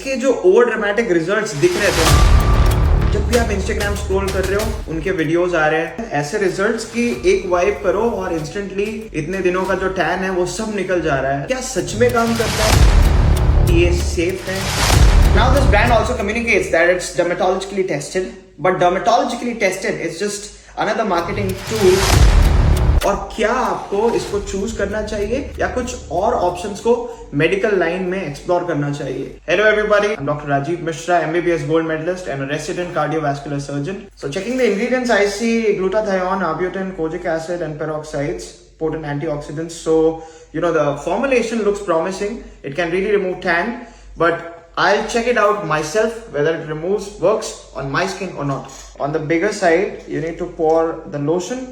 इसके जो over dramatic results दिख रहे थे, जब भी आप इंस्टाग्राम स्क्रॉल कर रहे हो उनके वीडियोस आ रहे हैं, ऐसे रिजल्ट्स की एक वाइप करो और इंस्टेंटली इतने दिनों का जो टैन है वो सब निकल जा रहा है। क्या सच में काम करता है? ये सेफ है? Now this brand also communicates that it's dermatologically tested, but dermatologically tested is just another marketing tool. और क्या आपको इसको चूज करना चाहिए या कुछ और ऑप्शंस को मेडिकल लाइन में एक्सप्लोर करना चाहिए? Hello everybody, I am doctor Rajiv Mishra, MBBS gold medalist and resident cardiovascular surgeon. So checking the ingredients, I see glutathione, Arbutin, Kojic Acid and Peroxides, potent antioxidants. So, the formulation looks promising. It can really remove tan, but I'll check it out myself whether it works on my skin or not. On the bigger side, you need to pour the lotion,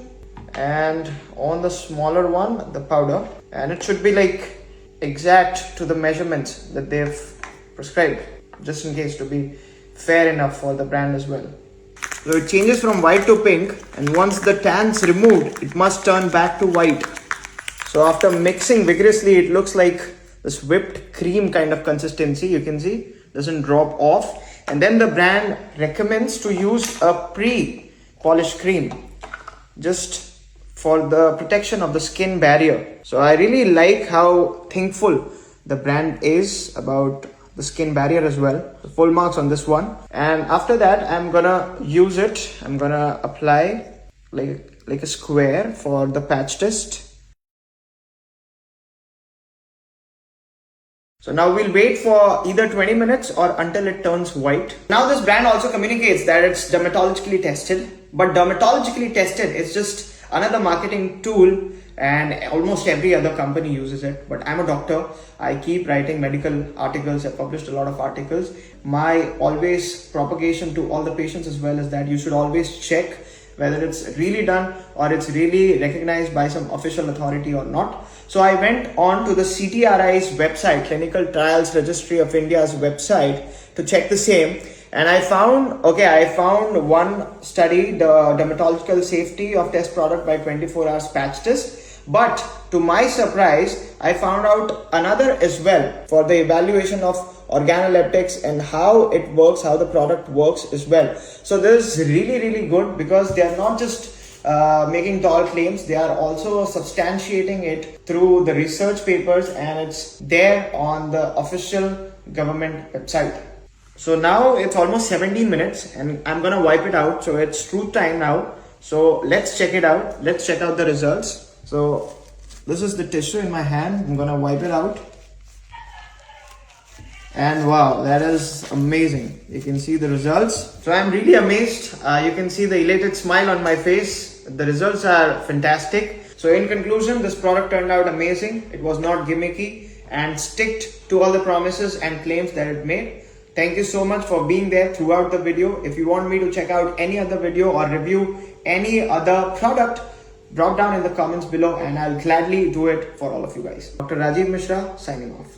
and on the smaller one, the powder, and it should be like exact to the measurements that they've prescribed, just in case to be fair enough for the brand as well. So it changes from white to pink, and once the tan's removed, it must turn back to white. So after mixing vigorously, it looks like this whipped cream kind of consistency. You can see doesn't drop off, and then the brand recommends to use a pre-polished cream just for the protection of the skin barrier. So I really like how thankful the brand is about the skin barrier as well. The full marks on this one. And after that, I'm gonna use it. I'm gonna apply like a square for the patch test. So now we'll wait for either 20 minutes or until it turns white. Now this brand also communicates that it's dermatologically tested, but dermatologically tested is just another marketing tool, and almost every other company uses it. But I'm a doctor. I keep writing medical articles. I've published a lot of articles. My always propagation to all the patients as well is that you should always check whether it's really done or it's really recognized by some official authority or not. So I went on to the CTRI's website, Clinical Trials Registry of India's website, to check the same. And I found one study, the dermatological safety of test product by 24 hours patch test. But to my surprise, I found out another as well for the evaluation of organoleptics and how it works, how the product works as well. So this is really, really good because they are not just making tall claims, they are also substantiating it through the research papers, and it's there on the official government website. So now it's almost 17 minutes and I'm gonna wipe it out. So it's truth time now. So let's check it out. Let's check out the results. So this is the tissue in my hand. I'm gonna wipe it out. And wow, that is amazing. You can see the results. So I'm really amazed. You can see the elated smile on my face. The results are fantastic. So in conclusion, this product turned out amazing. It was not gimmicky and sticked to all the promises and claims that it made. Thank you so much for being there throughout the video. If you want me to check out any other video or review any other product, drop down in the comments below and I'll gladly do it for all of you guys. Dr. Rajiv Mishra signing off.